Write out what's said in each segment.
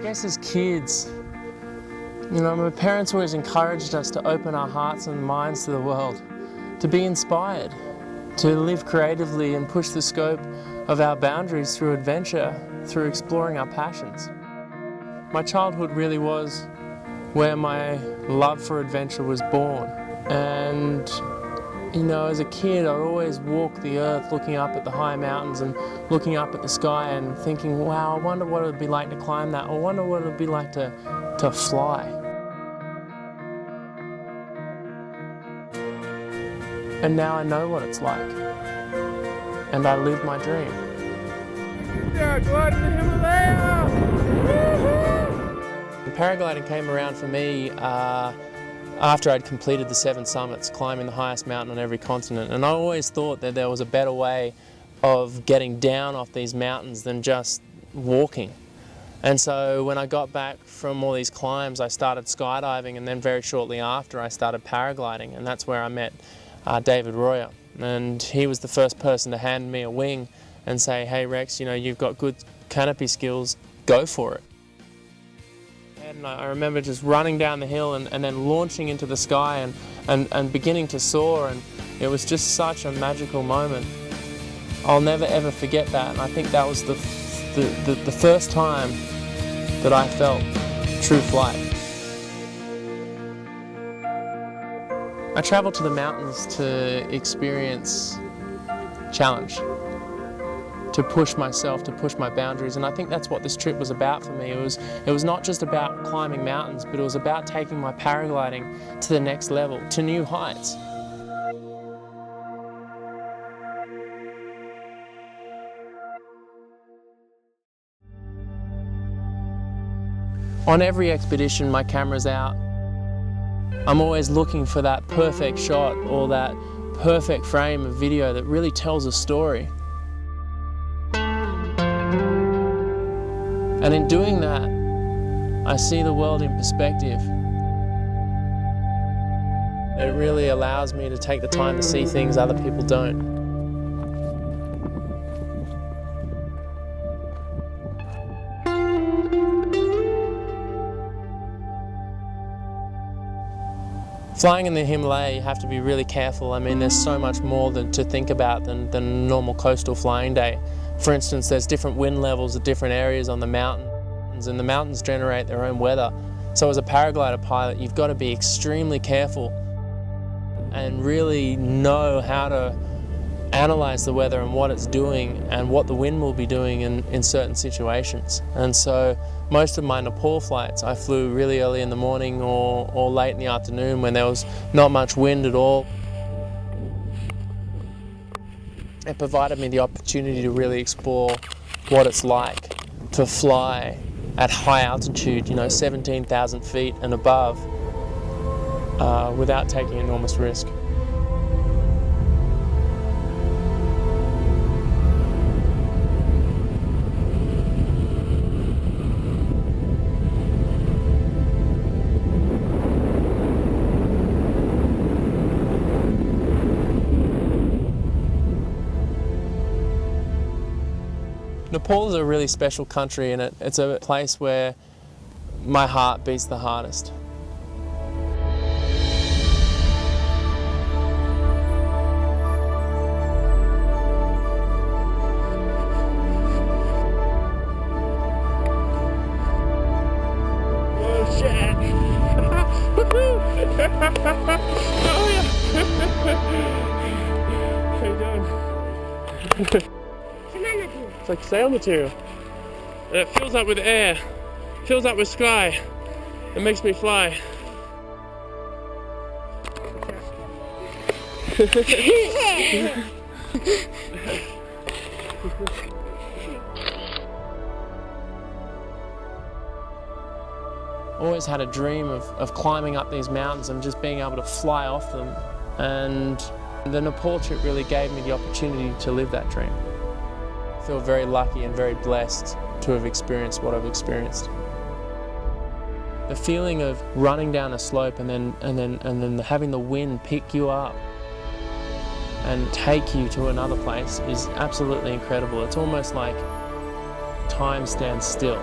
I guess as kids, you know, my parents always encouraged us to open our hearts and minds to the world, to be inspired, to live creatively and push the scope of our boundaries through adventure, through exploring our passions. My childhood really was where my love for adventure was born. And, you know, as a kid, I'd always walk the earth looking up at the high mountains and looking up at the sky and thinking, wow, I wonder what it would be like to climb that. I wonder what it would be like to fly. And now I know what it's like. And I live my dream. Paragliding came around for me after I'd completed the 7 summits, climbing the highest mountain on every continent. And I always thought that there was a better way of getting down off these mountains than just walking. And so when I got back from all these climbs, I started skydiving, and then very shortly after I started paragliding, and that's where I met David Royer. And he was the first person to hand me a wing and say, hey Rex, you know, you've got good canopy skills, go for it. And I remember just running down the hill and then launching into the sky and beginning to soar, and it was just such a magical moment. I'll never ever forget that, and I think that was the first time that I felt true flight. I traveled to the mountains to experience challenge, to push myself, to push my boundaries, and I think that's what this trip was about for me. It was not just about climbing mountains, but it was about taking my paragliding to the next level, to new heights. On every expedition, my camera's out. I'm always looking for that perfect shot or that perfect frame of video that really tells a story. And in doing that, I see the world in perspective. It really allows me to take the time to see things other people don't. Flying in the Himalaya, you have to be really careful. I mean, there's so much more to think about than a normal coastal flying day. For instance, there's different wind levels at different areas on the mountains, and the mountains generate their own weather. So as a paraglider pilot, you've got to be extremely careful and really know how to analyze the weather and what it's doing and what the wind will be doing in certain situations. And so most of my Nepal flights, I flew really early in the morning or late in the afternoon when there was not much wind at all. It provided me the opportunity to really explore what it's like to fly at high altitude, you know, 17,000 feet and above, without taking enormous risk. Nepal is a really special country, and it's a place where my heart beats the hardest. Oh shit! Oh yeah! How you doing? It's like sail material. And it fills up with air, fills up with sky. It makes me fly. Always had a dream of climbing up these mountains and just being able to fly off them. And the Nepal trip really gave me the opportunity to live that dream. I feel very lucky and very blessed to have experienced what I've experienced. The feeling of running down a slope and then having the wind pick you up and take you to another place is absolutely incredible. It's almost like time stands still.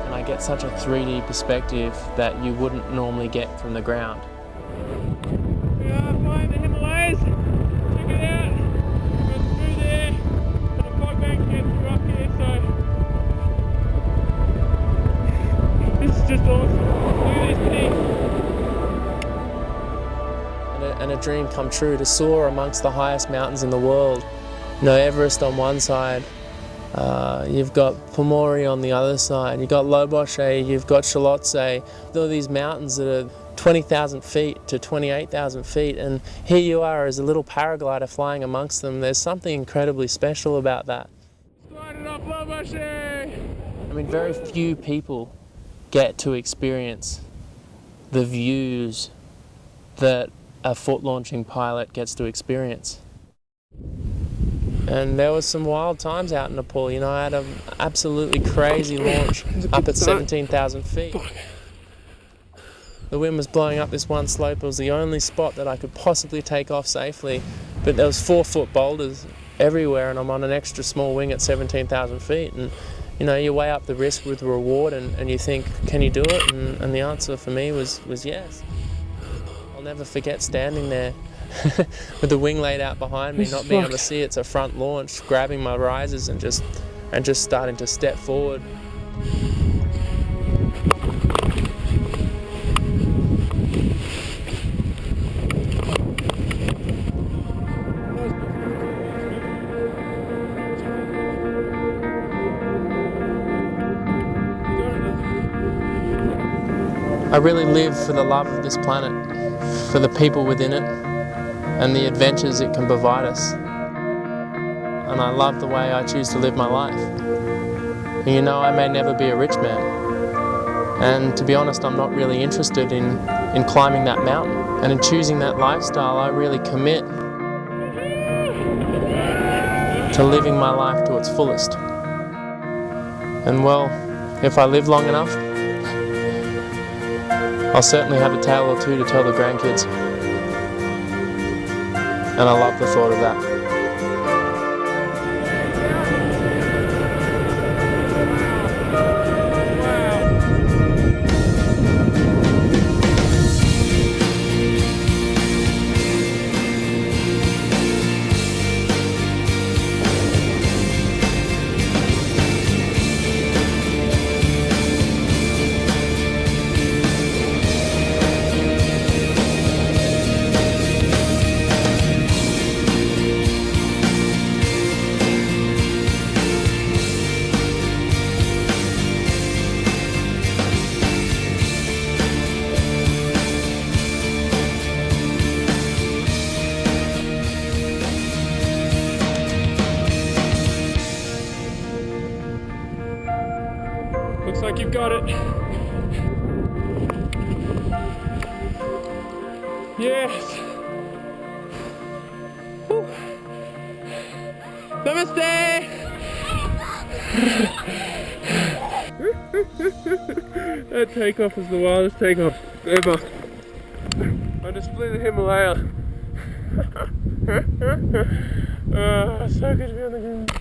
and I get such a 3D perspective that you wouldn't normally get from the ground. We are flying the Himalayas. Check it out. We're through there. And a fog bank to get through up here, so this is just awesome. Look at this thing. And a dream come true to soar amongst the highest mountains in the world. You know, Everest on one side, you've got Pomori on the other side, you've got Loboshe, you've got Chalotse. There are these mountains that are 20,000 feet to 28,000 feet, and here you are as a little paraglider flying amongst them. There's something incredibly special about that. Sliding up Loboshe! I mean, very few people get to experience the views that a foot launching pilot gets to experience. And there was some wild times out in Nepal. You know, I had an absolutely crazy launch up at 17,000 feet. The wind was blowing up this one slope. It was the only spot that I could possibly take off safely, but there was 4-foot boulders everywhere, and I'm on an extra small wing at 17,000 feet. And you know, you weigh up the risk with the reward, and you think, can you do it? And the answer for me was yes. I'll never forget standing there with the wing laid out behind me, not being able to see it's a front launch, grabbing my risers and just starting to step forward. I really live for the love of this planet, for the people within it, and the adventures it can provide us. And I love the way I choose to live my life. And you know, I may never be a rich man. And to be honest, I'm not really interested in climbing that mountain. And in choosing that lifestyle, I really commit to living my life to its fullest. And well, if I live long enough, I'll certainly have a tale or two to tell the grandkids. And I love the thought of that. Looks like you've got it. Yes. Whew. Namaste. That takeoff is the wildest takeoff ever. On display the Himalaya. Oh, so good to be on the ground.